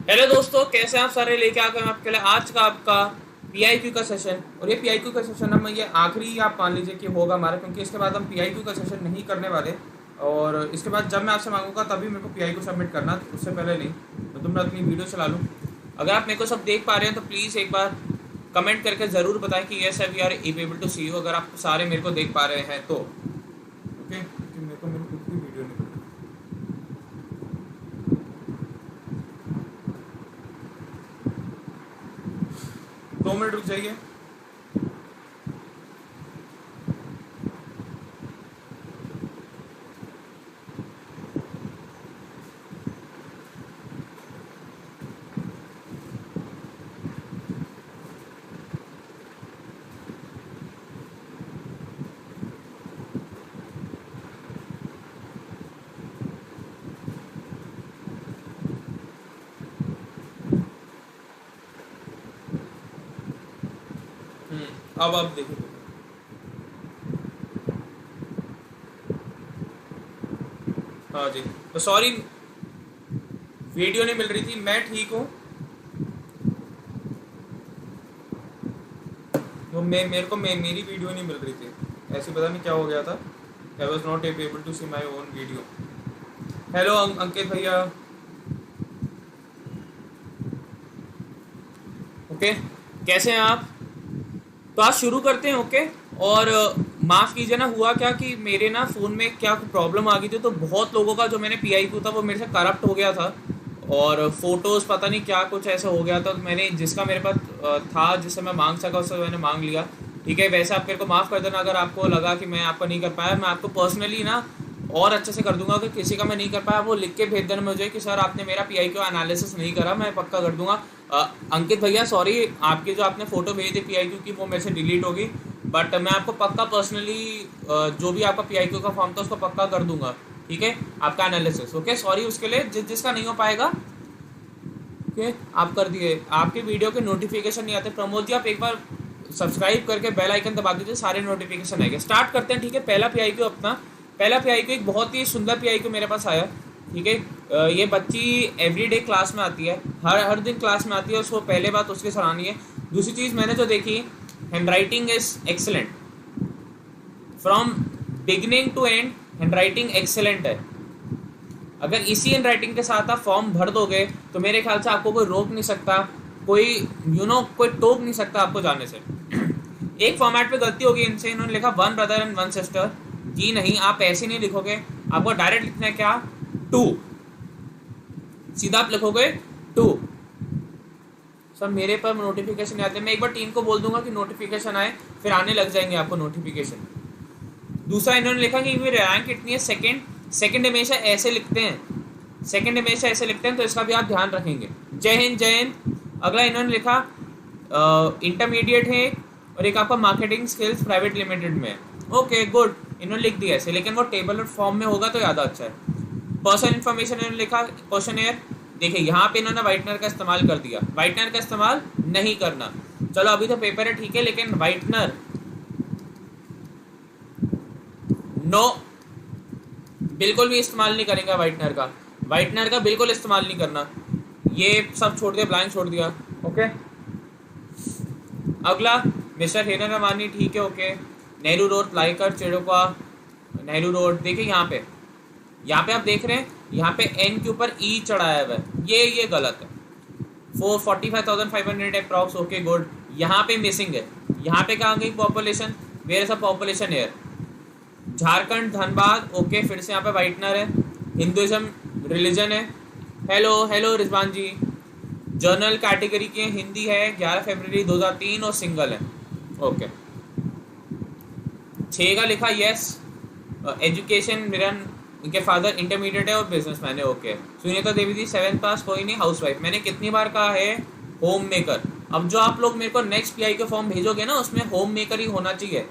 Hello दोस्तों, कैसे हैं आप सारे। लेके आ गए हम आपके लिए आज का आपका पीआईक्यू का सेशन। और ये पीआईक्यू का सेशन हम ये आखिरी आप मान लीजिए कि होगा हमारा, क्योंकि इसके बाद हम पीआईक्यू का सेशन नहीं करने वाले। और इसके बाद जब मैं आपसे मांगूंगा तभी मेरे को पीआईक्यू सबमिट करना, उससे पहले नहीं। तो मैं अपनी वीडियो चला लूँ। अगर आप मेरे को सब देख पा रहे हैं तो प्लीज़ एक बार कमेंट करके ज़रूर बताएं कि yes we are able to see you, अगर आप सारे मेरे को देख पा रहे हैं तो। ओके, क्योंकि मेरे को मेरी खुद की वीडियो नहीं। 2 मिनट रुक जाइए। अब आप देखो। हाँ जी, तो सॉरी वीडियो नहीं मिल रही थी। मैं ठीक हूँ। वो मेरे को मेरी वीडियो नहीं मिल रही थी, ऐसे पता नहीं क्या हो गया था। I was not able to see my own video. Hello Ankit भैया। ओके, कैसे हैं आप। तो आज शुरू करते हैं। ओके। और माफ़ कीजिए ना, हुआ क्या कि मेरे ना फ़ोन में क्या प्रॉब्लम आ गई थी, तो बहुत लोगों का जो मैंने पीआई किया था वो मेरे से करप्ट हो गया था। और फोटोज़ पता नहीं क्या कुछ ऐसा हो गया था, तो मैंने जिसका मेरे पास था, जिससे मैं मांग सका उससे मैंने मांग लिया। ठीक है, वैसे आप मेरे को माफ़ कर देना अगर आपको लगा कि मैं आपका नहीं कर पाया। मैं आपको पर्सनली ना और अच्छे से कर दूंगा। अगर किसी का मैं नहीं कर पाया वो लिख के भेज देना मुझे कि सर आपने मेरा पीआई का एनालिसिस नहीं करा, मैं पक्का कर दूंगा। अंकित भैया सॉरी, आपकी जो आपने फ़ोटो भेजी थी पीआईक्यू की वो मेरे से डिलीट होगी। बट मैं आपको पक्का पर्सनली जो भी आपका पीआईक्यू का फॉर्म था उसको पक्का कर दूंगा। ठीक है, आपका एनालिसिस। ओके, सॉरी उसके लिए। जिसका नहीं हो पाएगा ओके आप कर दिए। आपके वीडियो के नोटिफिकेशन नहीं आते। प्रमोद जी आप एक बार सब्सक्राइब करके बेल आइकन दबा दीजिए, सारे नोटिफिकेशन आएंगे। स्टार्ट करते हैं। ठीक है, पहला पीआईक्यू अपना। पहला पीआईक्यू एक बहुत ही सुंदर पीआईक्यू मेरे पास आया। ठीक है, ये बच्ची एवरीडे क्लास में आती है, हर हर दिन क्लास में आती है। उसको पहले बात उसकी सराहनीय है। दूसरी चीज़ मैंने जो देखी, hand writing is excellent from beginning to end. Hand writing excellent है। अगर इसी हैंड राइटिंग के साथ आप फॉर्म भर दोगे तो मेरे ख्याल से आपको कोई रोक नहीं सकता, कोई कोई टोक नहीं सकता आपको जाने से। एक फॉर्मेट पे गलती होगी इनसे, इन्होंने लिखा one brother and one sister. जी नहीं, आप ऐसे नहीं लिखोगे। आपको डायरेक्ट लिखना है क्या, टू। सीधा आप लिखोगे टू। सर मेरे पर नोटिफिकेशन आते हैं, मैं एक बार टीम को बोल दूंगा कि नोटिफिकेशन आए, फिर आने लग जाएंगे आपको नोटिफिकेशन। दूसरा इन्होंने लिखा कि मेरी रैंक कितनी है, सेकंड। सेकंड हमेशा ऐसे लिखते हैं, सेकंड हमेशा ऐसे लिखते हैं, तो इसका भी आप ध्यान रखेंगे। जय हिंद जय हिंद। अगला इन्होंने लिखा इंटरमीडिएट है, और एक आपका मार्केटिंग स्किल्स प्राइवेट लिमिटेड में है। ओके गुड, इन्होंने लिख दिया ऐसे, लेकिन वो टेबल और फॉर्म में होगा तो ज़्यादा अच्छा है। पर्सनल इन्फॉर्मेशन इन्होंने लिखा क्वेश्चन एयर। देखिए यहाँ पे इन्होंने वाइटनर का इस्तेमाल कर दिया, वाइटनर का इस्तेमाल नहीं करना। चलो अभी तो पेपर है ठीक है, लेकिन वाइटनर नो, बिल्कुल भी इस्तेमाल नहीं करेंगे वाइटनर का। वाइटनर का बिल्कुल इस्तेमाल नहीं करना। ये सब छोड़ दिया, ब्लैंक छोड़ दिया। ओके, अगला मिस्टर हेनर रमानी। ठीक है ओके। नेहरू रोड लाइकर चिड़ुका, नेहरू रोड। देखिए यहाँ पे आप देख रहे हैं, यहाँ पे एन के ऊपर ई चढ़ाया हुआ है, ये गलत है। 45,500 अप्रॉक्स। Okay good. यहाँ पे मिसिंग है। यहाँ पे कहाँ गई population, where is a population air. Jharkhand Dhanbad. Okay, फिर से यहाँ पे वाइटनर है। हिंदुइज्म रिलीजन है। Hello hello Rizwan ji. General category की हिंदी है, 11 फरवरी 2003 और सिंगल है। ओके, 6 का लिखा यस। एजुकेशन मिरन, इनके फादर इंटरमीडिएट है और बिजनेसमैन है। ओके। सुनीता देवी जी 7th पास, कोई नहीं, हाउसवाइफ। मैंने कितनी बार कहा है होम मेकर। अब जो आप लोग मेरे को नेक्स्ट पीआई का फॉर्म भेजोगे ना, उसमें होम मेकर ही होना चाहिए।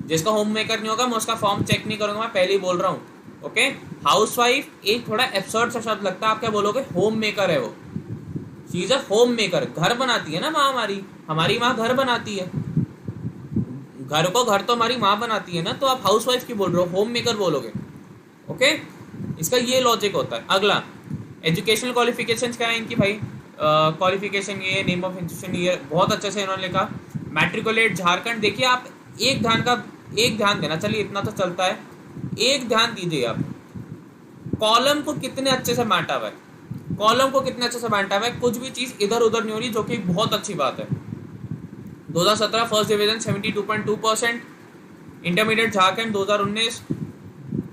जिसका होम मेकर नहीं होगा मैं उसका फॉर्म चेक नहीं करूंगा, मैं पहले ही बोल रहा हूँ। ओके, हाउसवाइफ एक थोड़ा एब्सर्ड सा शब्द लगता है, आप क्या बोलोगे, होम मेकर है वो। चीज है होम मेकर, घर बनाती है ना माँ हमारी माँ घर बनाती है। घर को घर तो हमारी माँ बनाती है ना, तो आप हाउसवाइफ की बोल रहे हो, होम मेकर बोलोगे। ओके, इसका ये लॉजिक होता है। अगला एजुकेशनल क्वालिफिकेशंस क्या है इनकी भाई। क्वालिफिकेशन ये, नेम ऑफ इंस्टीट्यूशन ये, बहुत अच्छे से इन्होंने लिखा। मैट्रिकुलेट झारखंड, देखिए आप एक ध्यान देना, चलिए इतना तो चलता है, एक ध्यान दीजिए आप, कॉलम को कितने अच्छे से बांटा हुआ है, कॉलम को कितने अच्छे से बांटा हुआ है, कुछ भी चीज इधर उधर नहीं हो रही, जो कि बहुत अच्छी बात है। 2017 फर्स्ट डिवीजन 72.2%, इंटरमीडिएट झारखंड 2019।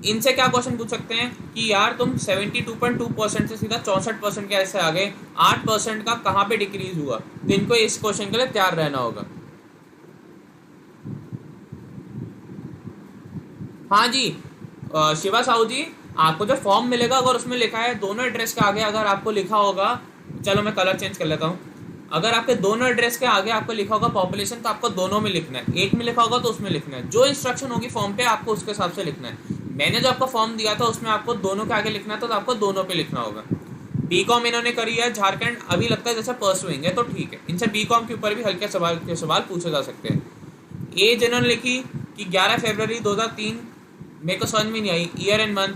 इनसे क्या क्वेश्चन पूछ सकते हैं कि यार तुम 72.2% से सीधा 64% कैसे आ गए, 8% का कहाँ पे डिक्रीज हुआ, तो इनको इस क्वेश्चन के लिए तैयार रहना होगा। हाँ जी शिवा साहू जी, आपको जो फॉर्म मिलेगा अगर उसमें लिखा है दोनों एड्रेस के आगे, अगर आपको लिखा होगा, चलो मैं कलर चेंज कर लेता हूँ, अगर आपके दोनों एड्रेस के आगे आपको लिखा होगा पॉपुलेशन, तो आपको दोनों में लिखना है, एक में लिखा होगा तो उसमें लिखना है, जो इंस्ट्रक्शन होगी फॉर्म पे आपको उसके हिसाब से लिखना है। मैंने जो आपको फॉर्म दिया था उसमें आपको दोनों के आगे लिखना था, तो आपको दोनों पे लिखना होगा। बीकॉम इन्होंने करी है झारखंड, अभी लगता है जैसे परसुइंग है, तो ठीक है, इनसे बीकॉम के ऊपर भी हल्के सवाल पूछे जा सकते हैं। एज इन्होंने लिखी कि 11 फरवरी 2003, मेरे को समझ में नहीं आई ईयर एंड मंथ,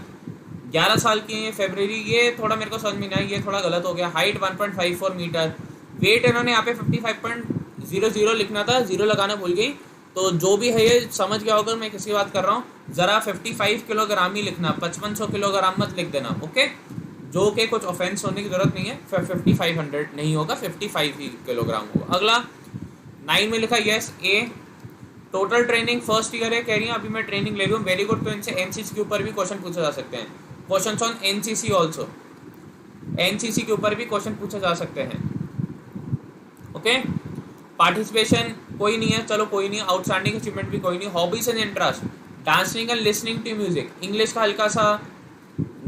11 साल की है फरवरी, ये थोड़ा मेरे को समझ में नहीं आई, ये थोड़ा गलत हो गया। हाइट 1.54 मीटर, वेट इन्होंने यहाँ पे 55.00 लिखना था, जीरो लगाना भूल गई, तो जो भी है ये समझ गया होगा मैं किसकी बात कर रहा हूँ, जरा 55 किलोग्राम ही लिखना, 5500 किलोग्राम मत लिख देना, ओके, जो कि कुछ ऑफेंस होने की जरूरत नहीं है, 5500 नहीं होगा, 55 ही किलोग्राम होगा। अगला 9 में लिखा यस ए, टोटल ट्रेनिंग फर्स्ट ईयर है, कह रही है अभी मैं ट्रेनिंग ले रही हूँ, वेरी गुड। तो इनसे एनसीसी के ऊपर भी क्वेश्चन पूछे जा सकते हैं, question on NCC also, NCC के ऊपर भी क्वेश्चन पूछे जा सकते हैं, ओके। पार्टिसिपेशन कोई नहीं है, चलो कोई नहीं, आउटस्टैंडिंग अचीवमेंट भी कोई नहीं। Hobbies and interest, dancing and listening to music, English का हल्का सा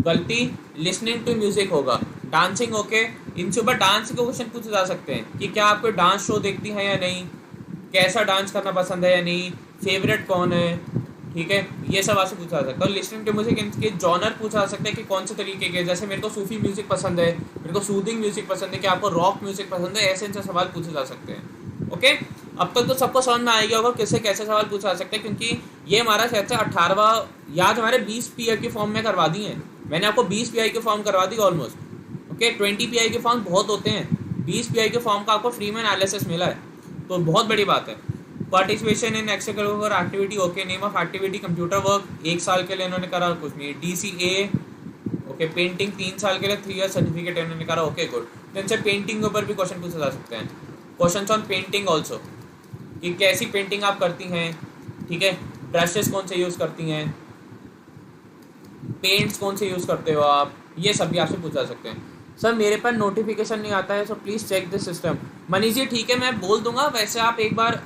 गलती, लिसनिंग टू म्यूजिक होगा, डांसिंग ओके। इनसे ऊपर डांस के क्वेश्चन पूछे जा सकते हैं कि क्या आपको डांस शो देखती हैं या नहीं, कैसा डांस करना पसंद है या नहीं, फेवरेट कौन है, ठीक है, ये सब आपसे पूछा जा सकता है। लिसनिंग टू म्यूजिक, इनके जॉनर पूछा जा सकता है कि कौन से तरीके के, जैसे मेरे को सूफी म्यूजिक पसंद है, मेरे को सूदिंग म्यूजिक पसंद है, कि आपको रॉक म्यूजिक पसंद है, ऐसे इनसे सवाल पूछे जा सकते हैं, ओके। अब तक तो सबको समझ में आ गया होगा किससे कैसे सवाल पूछा जा सकते हैं, क्योंकि ये हमारा शायद से 18वां या हमारे 20 पीआई के फॉर्म में करवा दी हैं, मैंने आपको 20 पीआई के फॉर्म करवा दी ऑलमोस्ट, ओके। 20 पीआई के फॉर्म बहुत होते हैं, 20 पीआई के फॉर्म का आपको फ्री में एनालिसिस मिला है, तो बहुत बड़ी बात है। Participation in extra activity okay, name of activity computer work, 1 साल के लिए इन्होंने करा, कुछ नहीं। डीसीए ओके, पेंटिंग 3 साल के लिए 3 ईयर सर्टिफिकेट इन्होंने करा, ओके गुड। तो इनसे पेंटिंग के ऊपर भी क्वेश्चन पूछे जा सकते हैं, क्वेश्चन ऑन पेंटिंग ऑल्सो, कि कैसी पेंटिंग आप करती हैं, ठीक है, ब्रशेस कौन से यूज़ करती हैं, पेंट्स कौन से यूज़ करते हो आप, ये सब भी आपसे पूछा जा सकते हैं। सर मेरे पर नोटिफिकेशन नहीं आता है, so please check this system. Manish ji ठीक है, मैं बोल दूंगा, वैसे आप एक बार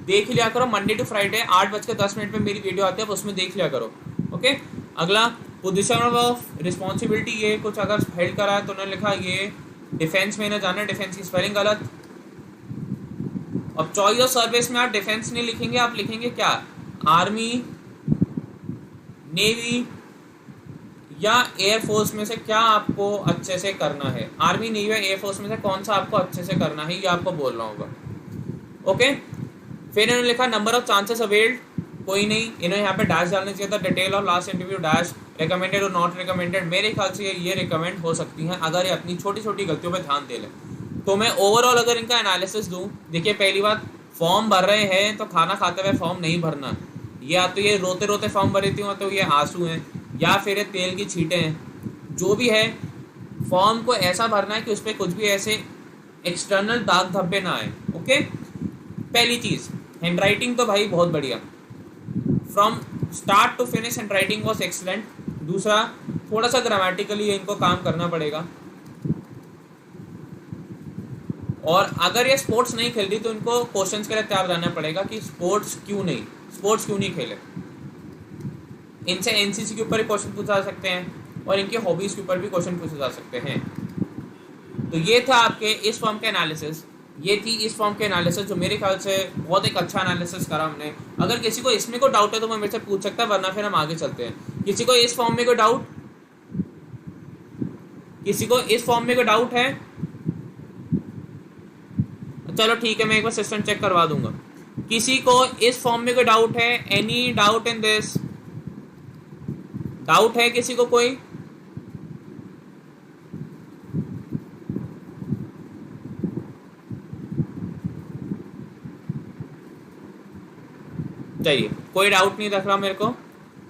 देख लिया करो, मंडे टू फ्राइडे 8:10 में मेरी वीडियो आती है, आप उसमें देख लिया करो, ओके। अगला पोजिशन ऑफ रिस्पॉन्सिबिलिटी, ये कुछ अगर हेल्ड करा है तो उन्होंने लिखा ये डिफेंस में ना जाना, डिफेंस की स्पेलिंग गलत। अब चॉइस ऑफ सर्विस में आप डिफेंस नहीं लिखेंगे, आप लिखेंगे क्या, आर्मी, नेवी या एयरफोर्स में से क्या आपको अच्छे से करना है, आर्मी, नेवी या एयरफोर्स में से कौन सा आपको अच्छे से करना है, ये आपको बोलना होगा, ओके। फिर इन्होंने लिखा नंबर ऑफ चांसेस अवेल्ड, कोई नहीं, इन्होंने यहाँ पे डैश डालना चाहिए था, detail of last interview dash, recommended और नॉट रिकमेंडेड, मेरे ख्याल से ये रिकमेंड हो सकती हैं अगर ये अपनी छोटी छोटी गलतियों पे ध्यान दे लें। तो मैं ओवरऑल अगर इनका एनालिसिस दूँ, देखिए पहली बात, फॉर्म भर रहे हैं तो खाना खाते हुए फॉर्म नहीं भरना, या तो ये रोते रोते फॉर्म भरी थी, तो ये आंसू हैं, या फिर ये तेल की छींटें हैं, जो भी है फॉर्म को ऐसा भरना है कि उस पर कुछ भी ऐसे एक्सटर्नल दाग धब्बे ना आए, ओके। पहली चीज़, हैंड राइटिंग तो भाई बहुत बढ़िया, from start to finish hand writing was excellent. दूसरा, थोड़ा सा ग्रामेटिकली इनको काम करना पड़ेगा, और अगर ये स्पोर्ट्स नहीं खेल रही तो इनको क्वेश्चंस के लिए तैयार रहना पड़ेगा कि स्पोर्ट्स क्यों नहीं खेले। इनसे एनसीसी के ऊपर भी क्वेश्चन पूछा जा सकते हैं, और इनके हॉबीज़ के ऊपर भी क्वेश्चन पूछे जा सकते हैं। तो ये था आपके इस फॉर्म के एनालिसिस, ये थी इस फॉर्म के एनालिसिस, जो मेरे ख्याल से बहुत एक अच्छा एनालिसिस करा हमने। अगर किसी को इसमें कोई डाउट है तो वो मेरे से पूछ सकता है, वरना फिर हम आगे चलते हैं। किसी को इस फॉर्म में कोई डाउट, किसी को इस फॉर्म में कोई डाउट है? चलो ठीक है, मैं एक बार सिस्टम चेक करवा दूंगा। किसी को इस फॉर्म में कोई डाउट है? Any doubt in this? Doubt है किसी को कोई? चाहिए, कोई डाउट नहीं रख रहा मेरे को।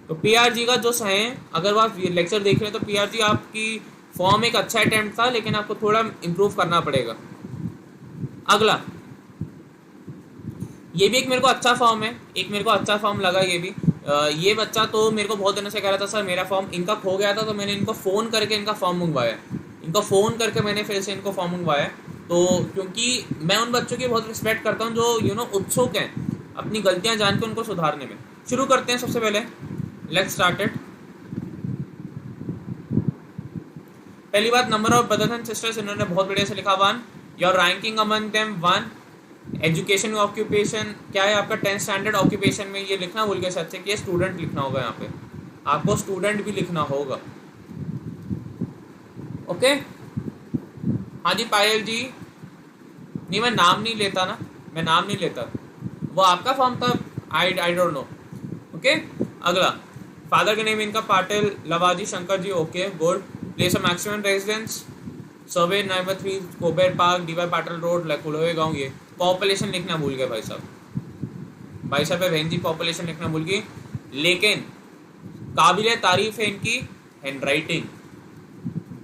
तो पीआरजी का जो है, अगर आप लेक्चर देख रहे हैं तो पीआरजी आपकी फॉर्म एक अच्छा अटेम्प्ट था, लेकिन आपको थोड़ा इम्प्रूव करना पड़ेगा। अगला, ये भी एक मेरे को अच्छा फॉर्म है, एक मेरे को अच्छा फॉर्म लगा ये भी। ये बच्चा तो मेरे को बहुत दिनों से कह रहा था सर मेरा फॉर्म इनका खो गया था, तो मैंने इनको फ़ोन करके इनका फॉर्म मंगवाया, इनको फ़ोन करके मैंने फिर से इनको फॉर्म मंगवाया। तो क्योंकि मैं उन बच्चों की बहुत रिस्पेक्ट करता हूँ जो उत्सुक हैं अपनी गलतियाँ जान के उनको सुधारने में। शुरू करते हैं सबसे पहले, लेट्स स्टार्ट इट। पहली बात, number of brothers and sisters, इन्होंने बहुत बढ़िया से लिखा 1। Your ranking among them 1। Education occupation क्या है आपका, 10th स्टैंडर्ड। ऑक्यूपेशन में ये लिखना भूल गए सच से कि स्टूडेंट लिखना होगा, यहाँ पे आपको स्टूडेंट भी लिखना होगा। ओके, हाँ जी पायल जी, नहीं मैं नाम नहीं लेता ना, मैं नाम नहीं लेता, वो आपका फॉर्म था, आई डोंट नो। ओके, अगला, फादर का नेम इनका Patil Lavaji Shankar ji. Okay good. Place of maximum residence survey number 3 कोबेर पार्क डीवाई पाटिल रोड लकुलोवे गाँव। ये पॉपुलेशन लिखना भूल गए भाई साहब, बहन जी पॉपुलेशन लिखना भूल गई। लेकिन काबिल तारीफ है इनकी handwriting,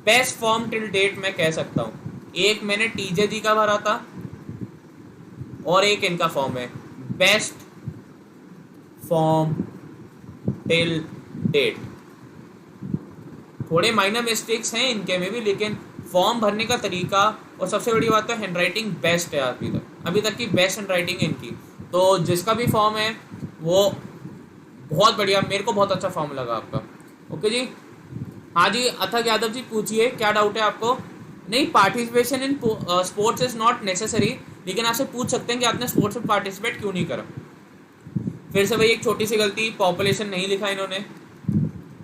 best form till date मैं कह सकता हूँ। एक मैंने टीजे जी का भरा था और एक इनका फॉर्म है बेस्ट फॉर्म टिल डेट। थोड़े माइनर मिस्टेक्स हैं इनके में भी, लेकिन फॉर्म भरने का तरीका और सबसे बड़ी बात तो हैंडराइटिंग बेस्ट है अभी तक की बेस्ट हैंडराइटिंग है इनकी। तो जिसका भी फॉर्म है वो बहुत बढ़िया, मेरे को बहुत अच्छा फॉर्म लगा आपका। ओके जी, हाँ जी अथक यादव जी पूछिए क्या डाउट है आपको। नहीं, participation in sports is not necessary, लेकिन आपसे पूछ सकते हैं कि आपने स्पोर्ट्स में पार्टिसिपेट क्यों नहीं करा। फिर से भाई एक छोटी सी गलती, पॉपुलेशन नहीं लिखा इन्होंने,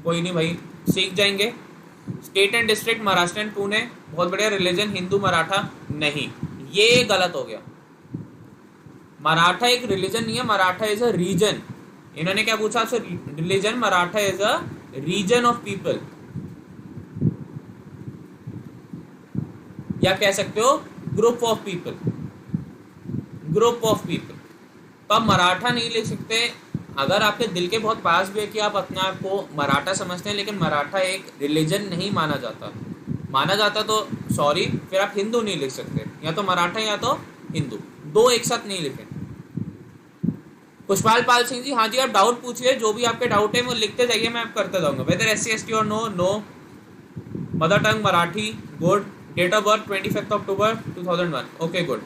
कोई नहीं भाई सीख जाएंगे। State and district Maharashtra and Pune, बहुत बढ़िया। रिलीजन हिंदू मराठा नहीं, ये गलत हो गया। मराठा एक रिलीजन नहीं है, मराठा इज अ रीजन। इन्होंने क्या पूछा आपसे, religion, Maratha is a region of people, या कह सकते हो group of people, group of people. तो आप मराठा नहीं लिख सकते। अगर आपके दिल के बहुत पास भी है कि आप अपने आप को मराठा समझते हैं, लेकिन मराठा एक रिलीजन नहीं माना जाता तो सॉरी, फिर आप हिंदू नहीं लिख सकते, या तो मराठा या तो हिंदू, दो एक साथ नहीं लिखे। पुष्पाल पाल सिंह जी, हाँ जी आप डाउट पूछिए, जो भी आपके डाउट है वो लिखते जाइए, मैं आप करते जाऊंगा। वेदर SC ST और no. Mother tongue Marathi, good. Date of birth 25 October 2001। Okay good.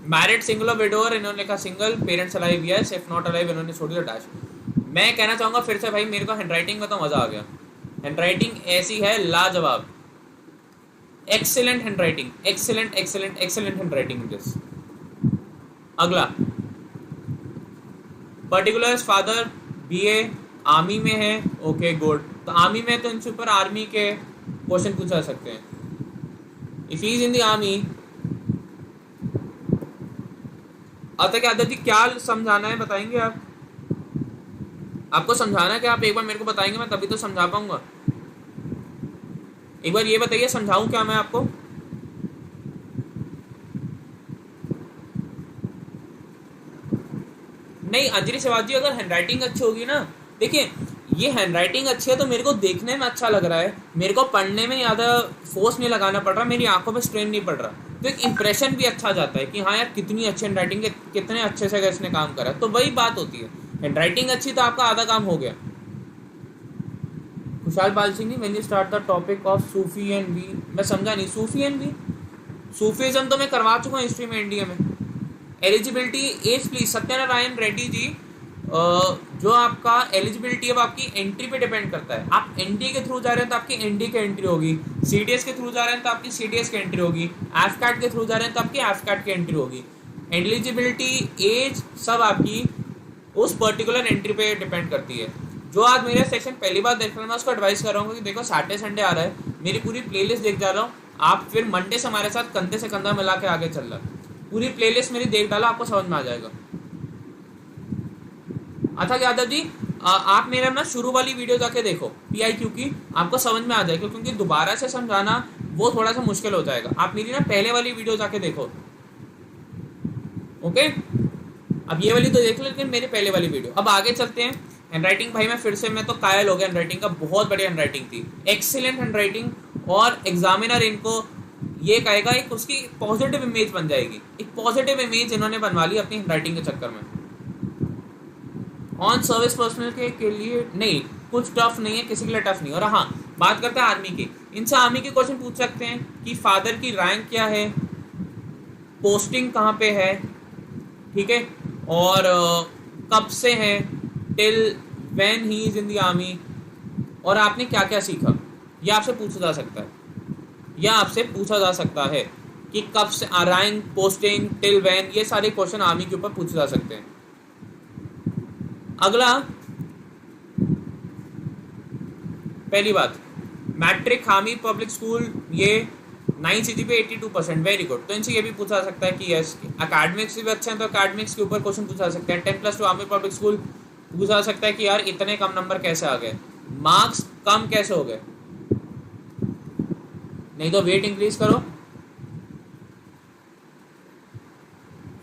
Married, single और विडोअर, इन्होंने लिखा single. Parents alive yes, if not alive इन्होंने छोड़ दिया डैश। मैं कहना चाहूँगा फिर से भाई, मेरे को हैंडराइटिंग में तो मज़ा आ गया। हैंडराइटिंग ऐसी है लाजवाब, excellent handwriting, excellent excellent excellent handwriting this. अगला, पर्टिकुलर्स फादर BA आर्मी में है। Okay good. तो आर्मी में तो इनसे ऊपर आर्मी के क्वेश्चन पूछा जा सकते हैं। If he is in the army. अतः यादव जी क्या समझाना है बताएंगे आप, आपको समझाना है कि आप एक बार मेरे को बताएंगे, मैं तभी तो समझा पाऊंगा। एक बार ये बताइए, समझाऊं क्या मैं आपको। नहीं अंजलि शिवाजी, अगर हैंडराइटिंग अच्छी होगी ना, देखिए ये हैंडराइटिंग अच्छी है तो मेरे को देखने में अच्छा लग रहा है, मेरे को पढ़ने में ज़्यादा फोर्स नहीं लगाना पड़ रहा, मेरी आंखों पे स्ट्रेन नहीं पड़ रहा, तो एक इंप्रेशन भी अच्छा जाता है कि हाँ यार कितनी अच्छी हैंडराइटिंग है, कितने अच्छे से इसने काम करा। तो वही बात होती है, हैंडराइटिंग अच्छी तो आपका आधा काम हो गया। Khushhal Pal Singh, when you start the topic of Sufi and we, मैं समझा नहीं, सूफी एंड वी, सूफीज़म तो मैं करवा चुका हूँ हिस्ट्री में इंडिया में। Eligibility age please, Satyanarayana Reddy ji, जो आपका एलिजिबिलिटी है वो आपकी एंट्री पे डिपेंड करता है। आप एनडीए के थ्रू जा रहे हैं तो आपकी एनडीए की एंट्री होगी, सीडीएस के थ्रू जा रहे हैं तो आपकी सीडीएस की एंट्री होगी, एफकैट के थ्रू जा रहे हैं तो आपकी एफकैट की एंट्री होगी। एलिजिबिलिटी एज सब आपकी उस पर्टिकुलर एंट्री पे डिपेंड करती है। जो आज मेरा सेक्शन पहली बार देख रहा हूँ, मैं उसको एडवाइस कर रहा हूँ कि देखो सैटरडे संडे आ रहा है, मेरी पूरी प्लेलिस्ट देख जा रहा हूँ, आप फिर मंडे से हमारे साथ कंधे से कंधा मिला के आगे चल रहा है, पूरी प्लेलिस्ट मेरी देख डाला, आपको समझ में आ जाएगा। अथक यादव जी, आप मेरा ना शुरू वाली वीडियो जाके देखो PIQ की, आपको समझ में आ जाएगा, क्योंकि दोबारा से समझाना वो थोड़ा सा मुश्किल हो जाएगा। आप मेरी ना पहले वाली वीडियो जाके देखो। ओके अब ये वाली तो देख लो, लेकिन मेरी पहले वाली वीडियो। अब आगे चलते हैं। हैंडराइटिंग भाई मैं तो कायल हो गया हैंडराइटिंग का, बहुत बढ़िया हैंडराइटिंग थी, एक्सीलेंट हैंडराइटिंग। और एग्जामिनर इनको ये कहेगा, एक उसकी पॉजिटिव इमेज बन जाएगी, एक पॉजिटिव इमेज इन्होंने बनवा ली अपनी हैंडराइटिंग के चक्कर में। ऑन सर्विस पर्सनल के लिए नहीं, कुछ टफ नहीं है, किसी के लिए टफ नहीं। और हाँ, बात करते हैं आर्मी की। इनसे आर्मी के क्वेश्चन पूछ सकते हैं कि फादर की रैंक क्या है, पोस्टिंग कहाँ पे है, ठीक है, और कब से है, till when he is in the army, और आपने क्या क्या सीखा। यह आपसे पूछा जा सकता है, यह आपसे पूछा जा सकता है कि कब से, रैंक, पोस्टिंग, टिल व्हेन, ये सारे क्वेश्चन आर्मी के ऊपर पूछे जा सकते हैं। अगला, पहली बात, मैट्रिक आर्मी पब्लिक स्कूल, ये 9 CGPA 82%, वेरी गुड। तो इनसे ये भी पूछा जा सकता है कि यस, अकेडमिक्स भी अच्छे हैं तो अकेडमिक्स के ऊपर क्वेश्चन पूछा जा सकता है। 10+2 आर्मी पब्लिक स्कूल पूछा जा सकता है कि यार इतने कम नंबर कैसे आ गए, मार्क्स कम कैसे हो गए, नहीं तो वेट इंक्रीज करो।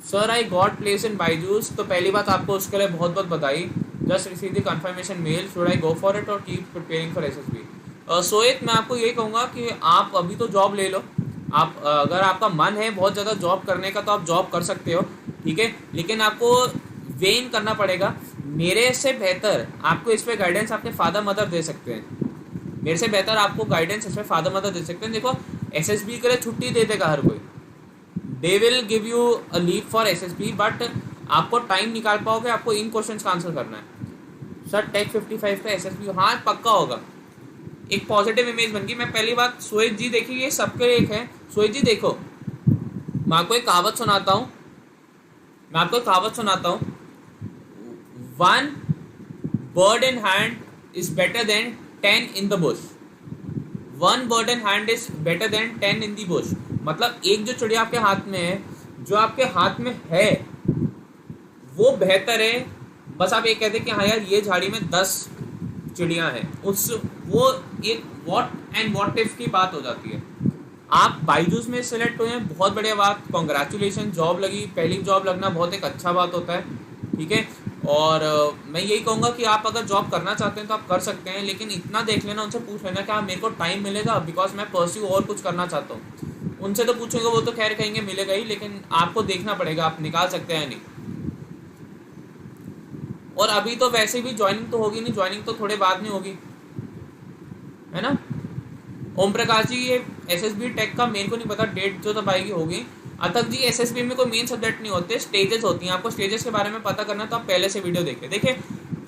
Sir I got place in Byju's, तो पहली बात आपको उसके लिए बहुत बहुत बधाई। Just receive the confirmation mail, should I go for it और कीप प्रिपेयरिंग फॉर SSB। सोएत, मैं आपको यही कहूँगा कि आप अभी तो जॉब ले लो। आप अगर आपका मन है बहुत ज़्यादा जॉब करने का तो आप जॉब कर सकते हो, ठीक है, लेकिन आपको वेन करना पड़ेगा। मेरे से बेहतर आपको इस पर गाइडेंस आपके फादर मदर दे सकते हैं, मेरे से बेहतर आपको गाइडेंस इसमें फादर मदर दे सकते हैं। देखो, SSB के लिए छुट्टी दे देगा हर कोई, they will give you a leave for SSB, but आपको टाइम निकाल पाओगे, आपको इन क्वेश्चंस का आंसर करना है। सर टेक 55 का SSB, हाँ पक्का होगा, एक पॉजिटिव इमेज बन गई। मैं पहली बात, सोएत जी देखिए, ये सबके एक है। सोएत जी देखो, मैं आपको एक कहावत सुनाता हूँ, one bird in hand is better than 10 in the Bush, one bird in hand is better than 10 in the Bush. मतलब एक जो चिड़िया आपके हाथ में है, जो आपके हाथ में है वो बेहतर है। बस आप ये कहते कि हाँ यार ये झाड़ी में 10 चिड़ियाँ हैं, उस वो एक व्हाट एंड व्हाट इफ की बात हो जाती है। आप बायजूस में सिलेक्ट हुए हैं, बहुत बढ़िया बात, कॉन्ग्रेचुलेशन, जॉब लगी। पहली जॉब लगना बहुत एक अच्छा बात होता है, ठीक है। और मैं यही कहूँगा कि आप अगर जॉब करना चाहते हैं तो आप कर सकते हैं, लेकिन इतना देख लेना, उनसे पूछ लेना कि हाँ मेरे को टाइम मिलेगा, बिकॉज मैं परस्यू और कुछ करना चाहता हूँ। उनसे तो पूछेंगे, वो तो खैर कहेंगे मिलेगा ही, लेकिन आपको देखना पड़ेगा आप निकाल सकते हैं नहीं। और अभी तो वैसे भी ज्वाइनिंग तो होगी नहीं, ज्वाइनिंग तो थोड़े बाद में होगी, है ना। ओम प्रकाश जी, ये SSB टेक का मेरे को नहीं पता डेट जो तब आएगी होगी। अतक जी, SSB में कोई मेन सब्जेक्ट नहीं होते, स्टेजेस होती हैं। आपको स्टेजेस के बारे में पता करना तो आप पहले से वीडियो देखिए।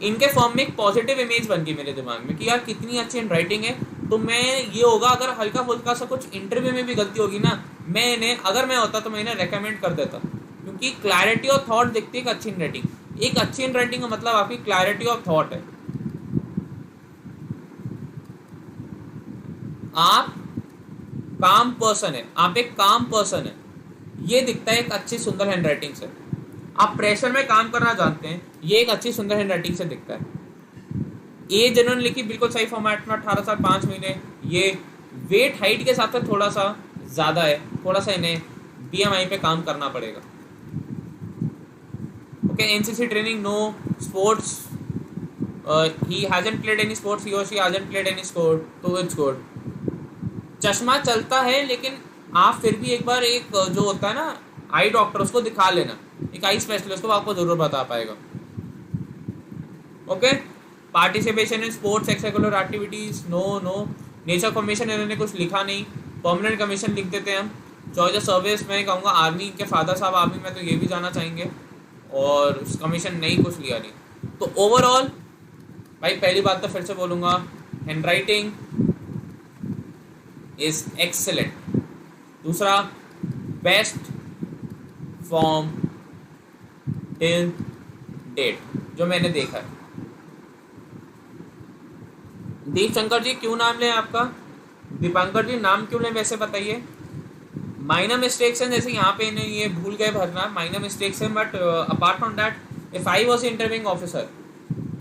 इनके फॉर्म में एक पॉजिटिव इमेज बन गई मेरे दिमाग में कि यार कितनी अच्छी हैंडराइटिंग है। तो मैं ये होगा, अगर हल्का फुल्का सा कुछ इंटरव्यू में भी गलती होगी ना, मैं इन्हें, अगर मैं होता तो मैं इन्हें रेकमेंड कर देता, क्योंकि क्लैरिटी ऑफ थॉट दिखती है एक अच्छी हैंडराइटिंग। एक अच्छी हैंडराइटिंग का मतलब आपकी क्लैरिटी ऑफ थॉट है। आप काम पर्सन है, आप एक काम पर्सन है, ये दिखता है एक अच्छी सुंदर हैंडराइटिंग से। आप प्रेशर में काम करना जानते हैं, ये एक अच्छी सुंदर हैंडराइटिंग से दिखता है। ये जिन्होंने लिखी बिल्कुल सही फॉर्मेट में, 18 साल 5 महीने, ये वेट हाइट के साथ थोड़ा सा ज़्यादा है, थोड़ा सा इन्हें BMI पे काम करना पड़ेगा। Okay, NCC training, no sports, he hasn't played any sports, he or she hasn't played any sport, तो it's good। चश्मा चलता है, लेकिन आप फिर भी एक बार एक जो होता है ना आई डॉक्टर, उसको दिखा लेना, एक आई स्पेशलिस्ट को, आपको जरूर बता पाएगा। Okay, participation in sports extra activities, no. Nature commission इन्होंने कुछ लिखा नहीं, परमानेंट कमीशन लिख देते हैं हम। चॉइस ऑफ सर्विस मैं कहूँगा आर्मी के फादर साहब आर्मी में, तो ये भी जाना चाहेंगे, और कमीशन नहीं कुछ लिया नहीं। तो ओवरऑल भाई पहली बात तो फिर से बोलूँगा, हैंडराइटिंग इज एक्सेलेंट। दूसरा, बेस्ट फॉर्म टिल डेट जो मैंने देखा है। दीप शंकर जी, क्यों नाम लें आपका? दीपांकर जी, नाम क्यों लें वैसे बताइए? माइनर मिस्टेक्स हैं, जैसे यहाँ पे इन्हें ये भूल गए भरना, माइनर मिस्टेक्स हैं, but apart from that if I was interviewing officer,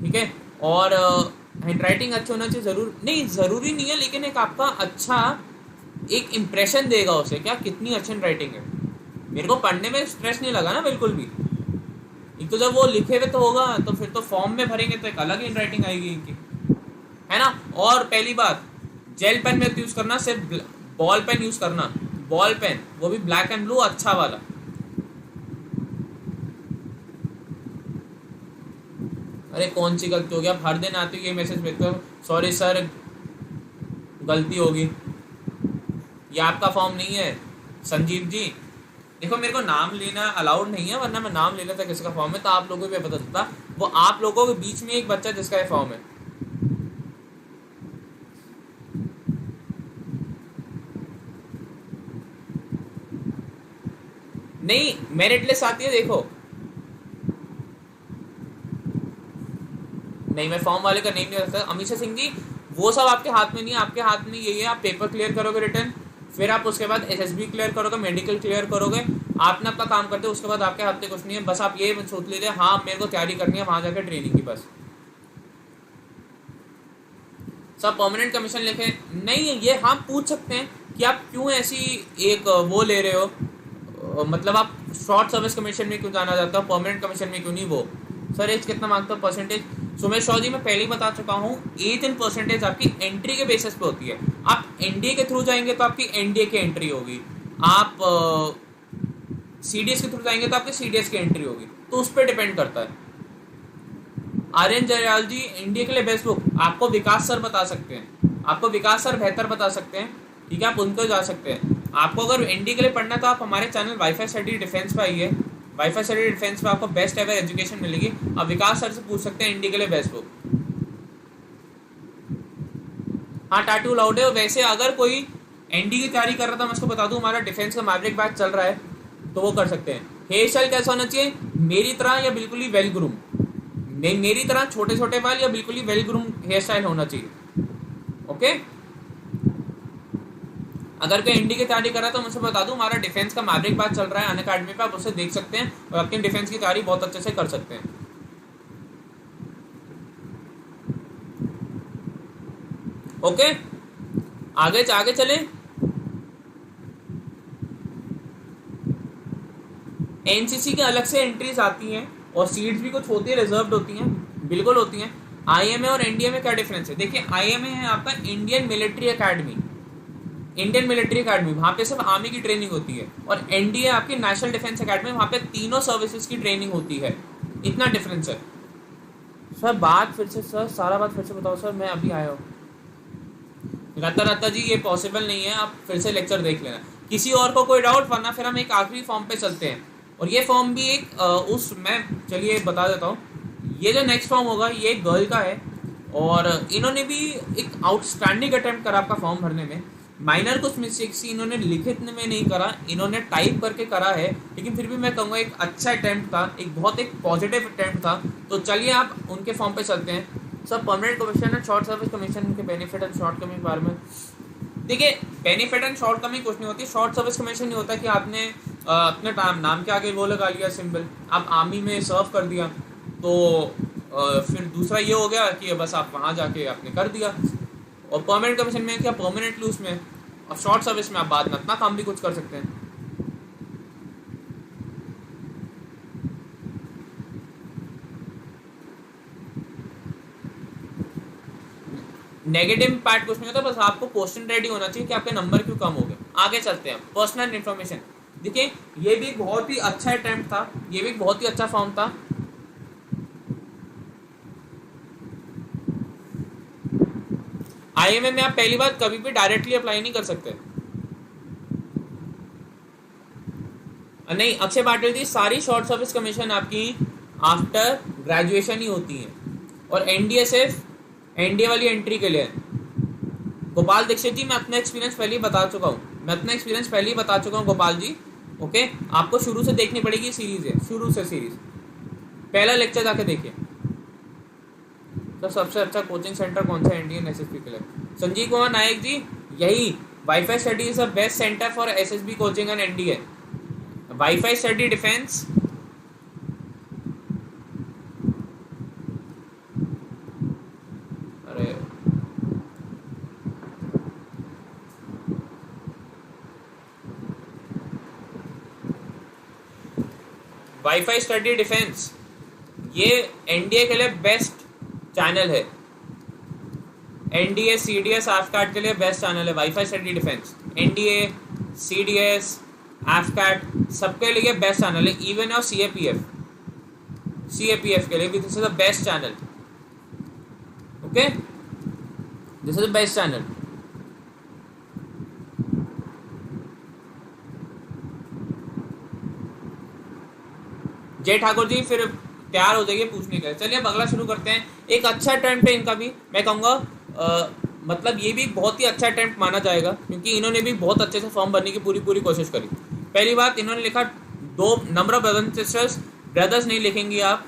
ठीक है, और हैंडराइटिंग अच्छा होना चाहिए, ज़रूरी नहीं है, लेकिन एक आपका अच्छा एक इम्प्रेशन देगा उसे, क्या कितनी अच्छी हैंडराइटिंग है। मेरे को पढ़ने में स्ट्रेस नहीं लगा ना बिल्कुल भी, एक तो जब वो लिखे हुए तो होगा, तो फिर तो फॉर्म में भरेंगे तो एक अलग हैंड राइटिंग आएगी इनकी, है ना। और पहली बात, जेल पेन मत यूज करना, सिर्फ बॉल पेन यूज करना, बॉल पेन, वो भी ब्लैक एंड ब्लू अच्छा वाला। अरे कौन सी गलती हो गया, आप हर दिन आते हो ये मैसेज भेजते हो, सॉरी सर गलती होगी, ये आपका फॉर्म नहीं है संजीव जी। देखो मेरे को नाम लेना अलाउड नहीं है, वरना मैं नाम ले लेता किसका फॉर्म है, तो आप लोगों को भी पता चलता। वो आप लोगों के बीच में एक बच्चा जिसका ये फॉर्म है। नहीं, मेरिट लिस्ट आती है देखो। नहीं, मैं फॉर्म वाले का नेम नहीं रखता अमीशा सिंह जी, वो सब आपके हाथ में नहीं है। आपके हाथ में यही है, आप पेपर क्लियर करोगे रिटर्न, फिर आप उसके बाद एसएसबी क्लियर करोगे, मेडिकल क्लियर करोगे, आपने अपना काम करते हो, उसके बाद आपके हाथ में कुछ नहीं है। बस आप ये सोच लीजिए हाँ मेरे को तैयारी करनी है वहां जाकर ट्रेनिंग की, बस। सब परमानेंट कमीशन लिखे नहीं है ये, हाँ पूछ सकते हैं कि आप क्यों ऐसी एक वो ले रहे हो, मतलब आप शॉर्ट सर्विस कमीशन में क्यों जाना चाहते हो, परमानेंट कमीशन में क्यों नहीं। वो सर एज कितना मांगता हो परसेंटेज, सुमेश शाह जी मैं पहले ही बता चुका हूँ, एज एंड परसेंटेज आपकी एंट्री के बेसिस पे होती है। आप एनडीए के थ्रू जाएंगे तो आपकी एनडीए की एंट्री होगी, आप सीडीएस के थ्रू जाएंगे तो आपकी सीडीएस की एंट्री होगी, तो उस पर डिपेंड करता है। आर्यन जयराल जी इंडिया के लिए बेस्ट बुक आपको विकास सर बता सकते हैं, आपको विकास सर बेहतर बता सकते हैं, ठीक है, आप उनको जा सकते हैं। आपको अगर एनडी के लिए पढ़ना है तो आप हमारे चैनल वाईफाई स्टडी डिफेंस पे आइए, वाईफाई स्टडी डिफेंस पे आपको बेस्ट एवर एजुकेशन मिलेगी। आप विकास सर से पूछ सकते हैं एनडी के लिए बेस्ट बुक। हाँ टाटू लाउड है। वैसे अगर कोई एनडी की तैयारी कर रहा था, मैं उसको बता दूं हमारा डिफेंस का मैवरिक बैच चल रहा है, तो वो कर सकते हैं। हेयर स्टाइल कैसा होना चाहिए, मेरी तरह या बिल्कुल ही वेल ग्रूम, मेरी तरह छोटे छोटे बाल या बिल्कुल ही वेल ग्रूम हेयर स्टाइल होना चाहिए, ओके। अगर कोई एनडी की तैयारी कर रहा है तो मुझे बता दूं हमारा डिफेंस का मैवरिक बैच चल रहा है अनअकैडमी पे, आप उसे देख सकते हैं और अपनी डिफेंस की तैयारी बहुत अच्छे से कर सकते हैं, ओके। आगे चले। एनसीसी के अलग से एंट्रीज आती हैं और सीट्स भी कुछ होती है, रिजर्व्ड होती हैं, बिल्कुल होती हैं। आईएमए और एनडीए में क्या डिफरेंस है, देखिए आईएमए है आपका Indian military academy, Indian military academy, वहाँ पे सिर्फ आर्मी की ट्रेनिंग होती है। और एनडीए आपकी नेशनल डिफेंस अकेडमी, वहाँ पे तीनों सर्विसेज की ट्रेनिंग होती है, इतना डिफरेंस है। सर बात फिर से, सर सारा बात फिर से बताओ सर, मैं अभी आया हूँ। रत्ता जी ये पॉसिबल नहीं है, आप फिर से लेक्चर देख लेना। किसी और को कोई डाउट, वरना फिर हम एक आखिरी फॉर्म पे चलते हैं। और ये फॉर्म भी एक मैं चलिए बता देता हूँ, ये जो नेक्स्ट फॉर्म होगा ये एक गर्ल का है, और इन्होंने भी एक आउटस्टैंडिंग अटेम्प्ट करा आपका फॉर्म भरने में। माइनर कुछ मिस्टेक्स इन्होंने लिखित में नहीं करा, इन्होंने टाइप करके करा है, लेकिन फिर भी मैं कहूँगा एक अच्छा अटेम्प्ट था, एक पॉजिटिव अटेम्प्ट था। तो चलिए आप उनके फॉर्म पे चलते हैं। सब permanent commission and short service commission के बेनिफिट एंड शॉर्ट कमिंग के बारे में देखिए। बेनिफिट एंड शॉर्ट कमिंग कुछ नहीं होती। शॉर्ट सर्विस कमीशन नहीं होता कि आपने अपने नाम के आगे वो लगा लिया सिंबल, आप आर्मी में सर्व कर दिया, तो फिर दूसरा ये हो गया कि बस आप वहाँ जाके आपने कर दिया। और परमानेंट कमीशन में क्या, परमानेंटली उसमें, और शॉर्ट सर्विस में आप बाद में अपना काम भी कुछ कर सकते हैं। नेगेटिव पार्ट कुछ नहीं होता, बस आपको क्वेश्चन रेडी होना चाहिए कि आपके नंबर क्यों कम हो गए। आगे चलते हैं, पर्सनल इन्फॉर्मेशन। देखिए ये भी बहुत ही अच्छा अटेम्प्ट था, ये भी बहुत ही अच्छा फॉर्म था। आईएमए में आप पहली बार कभी भी डायरेक्टली अप्लाई नहीं कर सकते। नहीं अक्षय पाटिल जी, सारी शॉर्ट सर्विस कमीशन आपकी आफ्टर ग्रेजुएशन ही होती है, और एनडीए सिर्फ एनडीए वाली एंट्री के लिए। गोपाल दीक्षित जी मैं अपना एक्सपीरियंस पहले ही बता चुका हूँ, गोपाल जी, ओके। आपको शुरू से देखनी पड़ेगी, सीरीज है, शुरू से सीरीज, पहला लेक्चर जाके देखिए। तो सबसे अच्छा कोचिंग सेंटर कौन सा इंडियन एसएसबी के लिए, संजीव कुमार नायक जी, यही wifi study is the best centre for SSB coaching and NDA. Wifi study defence, अरे वाईफाई स्टडी डिफेंस ये एनडीए के लिए बेस्ट चैनल है। एनडीए सीडीएस एफकैट के लिए बेस्ट चैनल है, wifi study defence. NDA CDS AFCAT सबके लिए बेस्ट चैनल है, इवन और सीएपीएफ के लिए भी this is the best channel. Okay, this is the best channel. जय ठाकुर जी फिर तैयार हो जाइए पूछने के। चलिए अब अगला शुरू करते हैं। एक अच्छा अटेम्प्ट है इनका भी, मैं कहूँगा मतलब ये भी बहुत ही अच्छा अटेम्प्ट माना जाएगा, क्योंकि इन्होंने भी बहुत अच्छे से फॉर्म भरने की पूरी कोशिश करी। पहली बात इन्होंने लिखा 2 number of brothers and sisters, brothers नहीं लिखेंगे आप।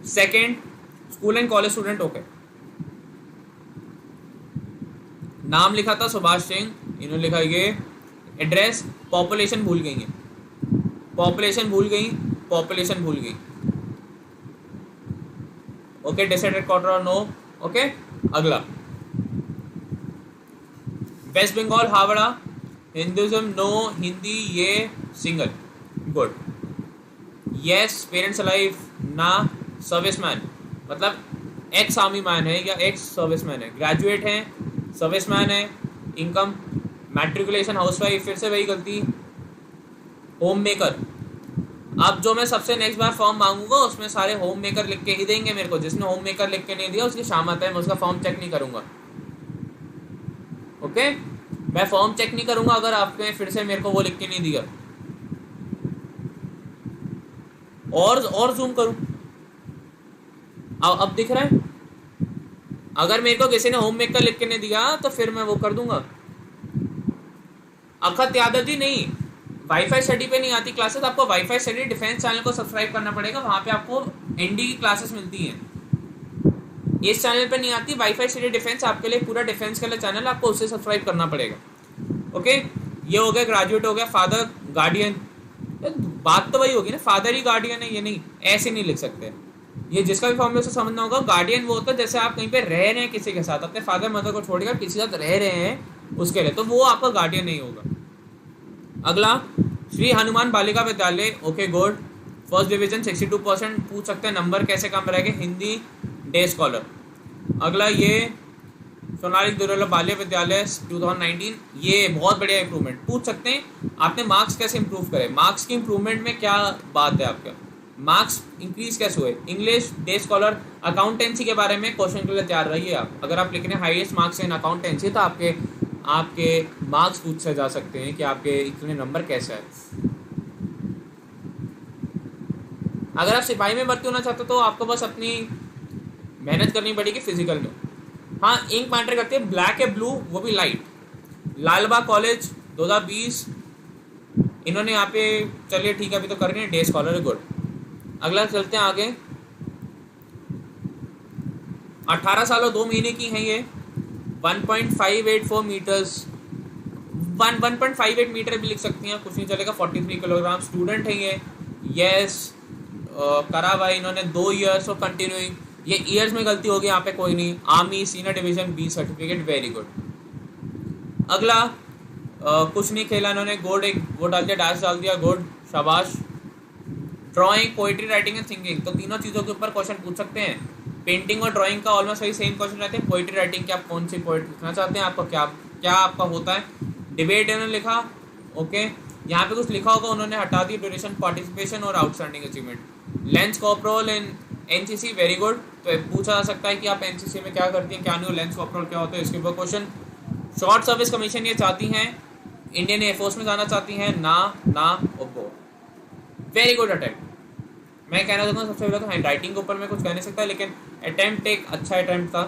Second, school and college student. Okay, नाम लिखा था सुभाष सिंह, इन्होंने लिखा ये। एड्रेस, पॉपुलेशन भूल गई है, पॉपुलेशन भूल गई। ओके, डिसाइडेड क्वार्टर और नो। ओके, अगला वेस्ट बंगाल हावड़ा, हिंदुइज्म नो, हिंदी ये single. Good. Yes, parents alive ना, सर्विसमैन मतलब एक्स आर्मी मैन है या एक्स सर्विसमैन है, ग्रेजुएट है, सर्विसमैन है। इनकम, मैट्रिकुलेशन, हाउसवाइफ, फिर से वही गलती। होम मेकर, अब जो मैं सबसे नेक्स्ट बार फॉर्म मांगूंगा उसमें सारे होम मेकर लिख के ही देंगे मेरे को। जिसने होम मेकर लिख के नहीं दिया उसकी शामत है, मैं उसका फॉर्म चेक नहीं करूंगा। ओके, मैं फॉर्म चेक नहीं करूंगा अगर आपने फिर से मेरे को वो लिख के नहीं दिया। और जूम करूं, अब दिख रहा है। अगर मेरे को किसी ने होम मेकर लिख के नहीं दिया तो फिर मैं वो कर दूंगा। अखत यादव जी नहीं, वाईफाई स्टडी पे नहीं आती क्लासेस, आपको वाईफाई स्टडी डिफेंस चैनल को सब्सक्राइब करना पड़ेगा, वहां पे आपको एनडी की क्लासेस मिलती हैं। इस चैनल पे नहीं आती वाईफाई स्टडी डिफेंस, आपके लिए पूरा डिफेंस का चैनल, आपको उसे सब्सक्राइब करना पड़ेगा। ओके, ये हो गया ग्रेजुएट हो गया। फादर गार्डियन, बात तो वही होगी ना, फादर ही गार्डियन है, ये नहीं ऐसे नहीं लिख सकते। ये जिसका भी फॉर्मूला से समझना होगा, गार्डियन वो होता है जैसे आप कहीं पे रह रहे हैं किसी के साथ, अपने फादर मदर को छोड़कर किसी के साथ रह रहे हैं उसके लिए, तो वो आपका गार्डियन नहीं होगा। अगला, Shri Hanuman Balika Vidyalaya. Okay, good. First division 62%। पूछ सकते हैं नंबर कैसे कम रहेंगे, हिंदी डे स्कॉलर। अगला, ये सोनाली दुर्लभ बाल्य विद्यालय 2019, ये बहुत बढ़िया इंप्रूवमेंट। पूछ सकते हैं आपने मार्क्स कैसे इंप्रूव करे, मार्क्स की इंप्रूवमेंट में क्या बात है, आपका मार्क्स इंक्रीज कैसे हुए। English day scholar. अकाउंटेंसी के बारे में क्वेश्चन के लिए तैयार रहिए आप। अगर आप लिख रहे हैं हाईएस्ट मार्क्स इन अकाउंटेंसी तो आपके मार्क्स पूछे जा सकते हैं कि आपके इतने नंबर कैसे है। अगर आप सिपाही में भर्ती होना चाहते हो तो आपको बस अपनी मेहनत करनी पड़ेगी फिजिकल में। हाँ, इंक मैटर करती है, ब्लैक है ब्लू, वो भी लाइट। लालबाग कॉलेज 2020, इन्होंने यहाँ पे, चलिए ठीक है अभी तो कर रहे हैं, डे स्कॉलर है, गुड। अगला चलते हैं आगे। 18 साल और 2 महीने की हैं ये। 1.584 मीटर्स, 1.58 मीटर भी लिख सकती हैं, कुछ नहीं चलेगा। 43 किलोग्राम। स्टूडेंट है ये। यस, करा हुआ इन्होंने 2 ईयर्स और कंटिन्यूइंग, ये ईयर्स में गलती होगी यहाँ पे, कोई नहीं। Army senior division B certificate, very good. अगला, कुछ नहीं खेला इन्होंने, गुड, एक वो डाल दिया, डैश डाल दिया, गुड, शाबाश। Drawing, poetry, writing and singing, तो तीनों चीज़ों के ऊपर क्वेश्चन पूछ सकते हैं। पेंटिंग और ड्राइंग का ऑलमोस्ट वही सेम क्वेश्चन रहते हैं। पोइट्री राइटिंग के आप कौन सी पोइट्री लिखना चाहते हैं, आपका क्या आपका होता है। डिबेट इन्होंने लिखा। ओके, यहाँ पे कुछ लिखा होगा उन्होंने हटा दी, ड्यूरेशन, पार्टिसिपेशन और आउटस्टैंडिंग अचीवमेंट। लेंस कॉर्पोरल इन एनसीसी, वेरी गुड। तो पूछा जा सकता है कि आप एनसीसी में क्या करती हैं, क्या नहीं हो, लेंस कॉर्पोरल क्या होता है, इसके ऊपर क्वेश्चन। शॉर्ट सर्विस कमीशन ये चाहती हैं, इंडियन एयरफोर्स में जाना चाहती हैं, ना ओप्पो, वेरी गुड अटेम्प्ट। मैं कहना चाहता हूँ सबसे पहले तो हैंड राइटिंग के ऊपर मैं कुछ कह नहीं सकता, लेकिन अटेम्प्ट एक अच्छा अटेम्प्ट था।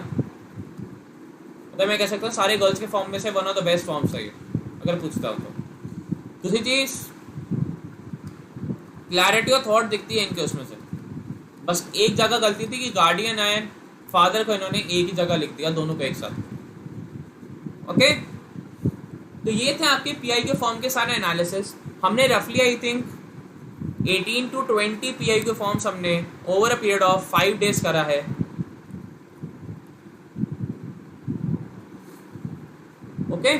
तो मैं कह सकता हूँ सारे गर्ल्स के फॉर्म में से one of the best forms है ये, अगर पूछता हो तो। दूसरी चीज़, क्लैरिटी और थॉट दिखती है इनके उसमें से। बस एक जगह गलती थी कि गार्डियन एंड फादर को इन्होंने एक ही जगह लिख दिया, दोनों को एक साथ। ओके, तो ये थे आपके पीआई के फॉर्म के सारे एनालिसिस। हमने रफली आई थिंक 18 to 20 पीआई के फॉर्म्स हमने over a period of 5 days करा है। ओके,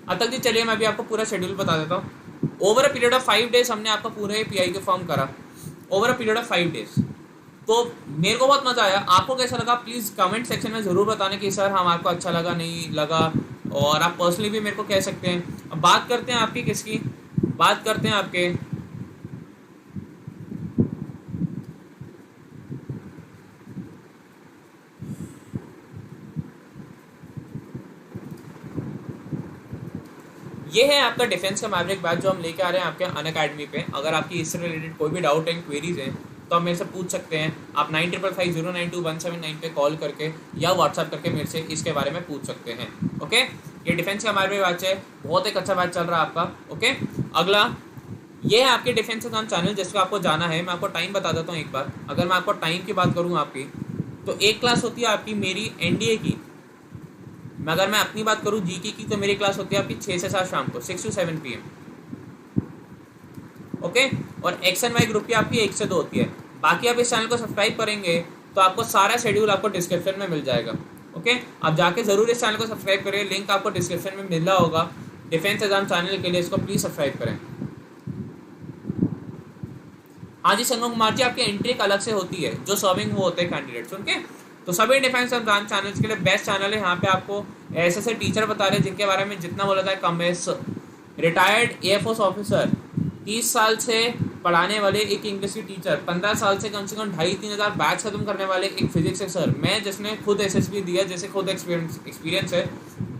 अतक जी चलिए मैं अभी आपको पूरा शेड्यूल बता देता हूँ। Over a period of 5 days हमने आपका पूरे पीआई के फॉर्म करा। Over a period of 5 days। तो मेरे को बहुत मज़ा आया। आपको कैसा लगा प्लीज़ कमेंट सेक्शन में ज़रूर बताने कि सर हम आपको अच्छा लगा नहीं लगा, और आप पर्सनली भी मेरे को कह सकते हैं। अब बात करते हैं आपकी किसकी, बात करते हैं आपके ये है आपका डिफेंस का मैवरिक बैच जो हम लेके आ रहे हैं आपके अनअकैडमी पे। अगर आपकी इससे रिलेटेड कोई भी डाउट एंड क्वेरीज हैं तो आप मेरे से पूछ सकते हैं। आप 9555092179 पे कॉल करके या व्हाट्सएप करके मेरे से इसके बारे में पूछ सकते हैं। ओके, ये डिफेंस का मैवरिक बैच है, बहुत एक अच्छा बैच चल रहा है आपका। ओके, अगला ये है आपके डिफेंस एग्जाम चैनल जिसको आपको जाना है। मैं आपको टाइम बता देता हूँ एक बार। अगर मैं आपको टाइम की बात करूँ आपकी, तो एक क्लास होती है आपकी मेरी एनडीए की। अगर मैं अपनी बात करूँ जीके की, तो मेरी क्लास होती है आपकी 6 से 7 शाम को, 6 to 7 PM। ओके, और एक्स एंड वाई ग्रुप की आपकी 1 से 2 होती है। बाकी आप इस चैनल को सब्सक्राइब करेंगे तो आपको सारा शेड्यूल आपको डिस्क्रिप्शन में मिल जाएगा। ओके, आप जाके ज़रूर इस चैनल को सब्सक्राइब करें, लिंक आपको डिस्क्रिप्शन में मिल रहा होगा। डिफेंस एग्जाम चैनल के लिए इसको प्लीज़ सब्सक्राइब करें। हाँ जी संगम कुमार जी, आपकी एंट्री एक अलग से होती है जो सर्विंग वो होते हैं कैंडिडेट्स उनके। तो सभी डिफेंस एग्जाम चैनल्स के लिए बेस्ट चैनल है। यहाँ पे आपको ऐसे ऐसे टीचर बता रहे हैं जिनके बारे में जितना बोला जाए कम है। रिटायर्ड एयरफोर्स ऑफिसर, 30 साल से पढ़ाने वाले एक इंग्लिश के टीचर, 15 साल से कम 2,500-3 हज़ार बैच खत्म करने वाले एक फिजिक्स के सर, मैं जिसने खुद एसएसबी दिया, जैसे खुद एक्सपीरियंस है,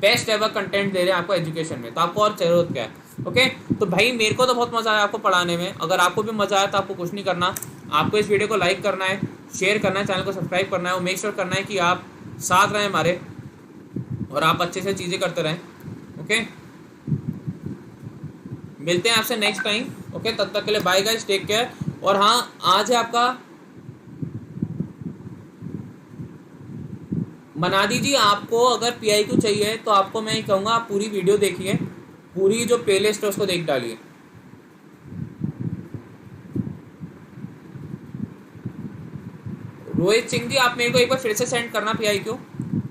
बेस्ट एवर कंटेंट दे रहे हैं आपको एजुकेशन में। तो आपको और जरूरत क्या है। ओके, तो भाई मेरे को तो बहुत मज़ा आया आपको पढ़ाने में। अगर आपको भी मज़ा आया तो आपको कुछ नहीं करना, आपको इस वीडियो को लाइक करना है, शेयर करना है, चैनल को सब्सक्राइब करना है, और मेक श्योर करना है कि आप साथ रहें हमारे और आप अच्छे से चीज़ें करते रहें। ओके, मिलते हैं आपसे नेक्स्ट टाइम। ओके, तब तक के लिए बाय गाइस, टेक केयर। और हाँ, आज है आपका मना दीजिए। आपको अगर PIQ चाहिए तो आपको मैं कहूँगा आप पूरी वीडियो देखिए, पूरी जो प्लेलिस्ट है उसको देख डालिए। रोहित सिंह जी, आप मेरे को एक बार फिर से सेंड करना PIQ,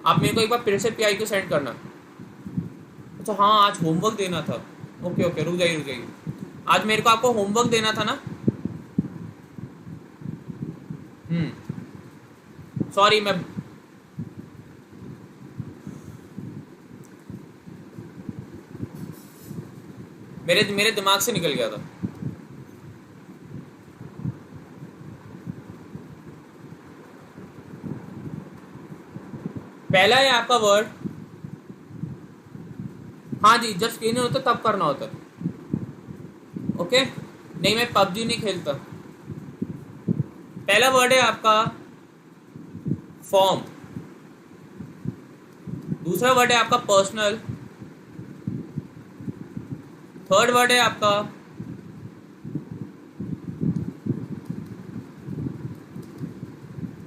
आप मेरे को एक बार फिर से PIQ सेंड करना। अच्छा हाँ, आज होमवर्क देना था। ओके ओके, रुक जाइए, आज मेरे को आपको होमवर्क देना था ना। सॉरी, मैं मेरे दिमाग से निकल गया था। पहला है आपका वर्ड, हाँ जी, जब स्क्रीन होता तब करना होता। ओके, नहीं मैं PUBG नहीं खेलता। पहला वर्ड है आपका फॉर्म, दूसरा वर्ड है आपका पर्सनल, थर्ड वर्ड है आपका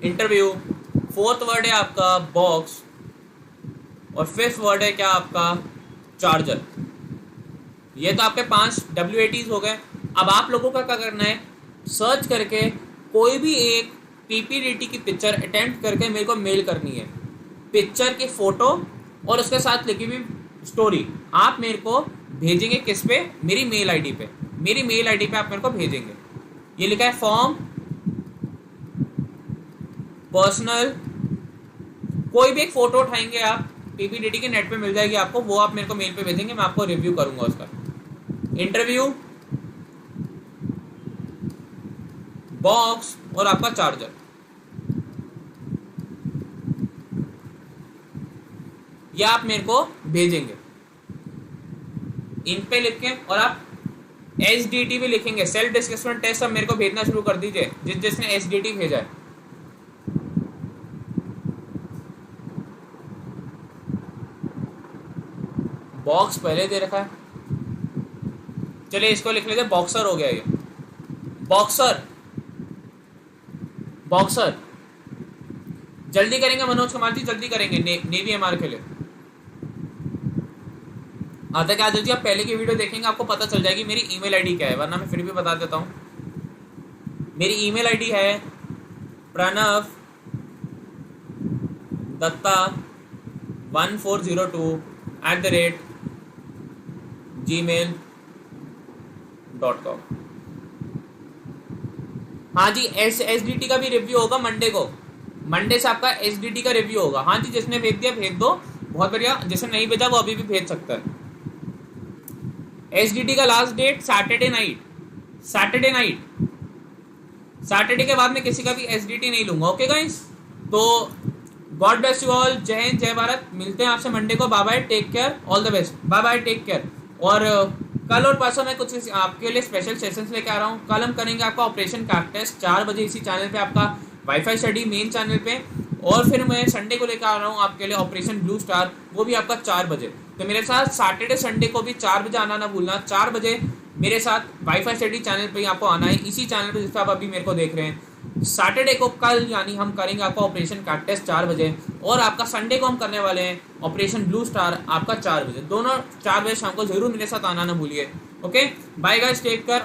इंटरव्यू, फोर्थ वर्ड है आपका बॉक्स, और फिफ्थ वर्ड है क्या आपका चार्जर। ये तो आपके 5 WATs हो गए। अब आप लोगों का क्या करना है, सर्च करके कोई भी एक PPDT की पिक्चर अटेम्प्ट करके मेरे को मेल करनी है। पिक्चर की फोटो और उसके साथ लिखी हुई स्टोरी आप मेरे को भेजेंगे किस पे, मेरी मेल आईडी पे। मेरी मेल आईडी पे आप मेरे को भेजेंगे। ये लिखा है फॉर्म, पर्सनल, कोई भी एक फोटो उठाएंगे आप, PPDT के नेट पे मिल जाएगी आपको, वो आप मेरे को मेल पे भेजेंगे, मैं आपको रिव्यू करूंगा उसका। इंटरव्यू, बॉक्स और आपका चार्जर, ये आप मेरे को भेजेंगे। इन पे लिख के, और आप SDT भी लिखेंगे, सेल्फ डिस्क्रिप्शन टेस्ट, अब मेरे को भेजना शुरू कर दीजिए जिसने SDT भेजा है। बॉक्स पहले दे रखा है, चलिए इसको लिख लेते, बॉक्सर हो गया ये। बॉक्सर, बॉक्सर जल्दी करेंगे मनोज कुमार जी, जल्दी करेंगे। नेवी MR के लिए आधा क्या जल्दी, आप पहले की वीडियो देखेंगे आपको पता चल जाएगी मेरी ईमेल आईडी क्या है, वरना मैं फिर भी बता देता हूँ। मेरी ईमेल आईडी है प्रणव दत्ता 1402@gmail.com। हाँ जी, SSDT का भी रिव्यू होगा मंडे को। मंडे से आपका SSDT का रिव्यू होगा। हाँ जी, जिसने भेज दिया भेज दो, बहुत बढ़िया। जिसने नहीं भेजा वो अभी भी भेज सकता है। SSDT का last date Saturday night, Saturday night, Saturday के बाद में किसी का भी SSDT नहीं लूंगा। ओके गाइस, तो गॉड ब्लेस यू ऑल, जय हिंद जय भारत। मिलते हैं आपसे मंडे को। Bye bye, take care, all the best, bye bye, take care. और कल और परसों मैं कुछ आपके लिए स्पेशल सेशंस लेके आ रहा हूँ। कल हम करेंगे आपका ऑपरेशन कैक्टस 4 बजे इसी चैनल पे, आपका वाईफाई स्टडी मेन चैनल पे। और फिर मैं संडे को लेकर आ रहा हूँ आपके लिए ऑपरेशन ब्लू स्टार, वो भी आपका 4 बजे। तो मेरे साथ सैटरडे संडे को भी 4 बजे आना ना भूलना। 4 बजे मेरे साथ वाईफाई स्टडी चैनल पे ही आपको आना है, इसी चैनल पे जिससे आप अभी मेरे को देख रहे हैं। सैटरडे को कल यानी हम करेंगे आपका ऑपरेशन कैक्टस 4 बजे, और आपका संडे को हम करने वाले हैं ऑपरेशन ब्लू स्टार आपका 4 बजे। दोनों 4 बजे शाम को जरूर मेरे साथ आना ना भूलिए। Okay, bye guys, take care.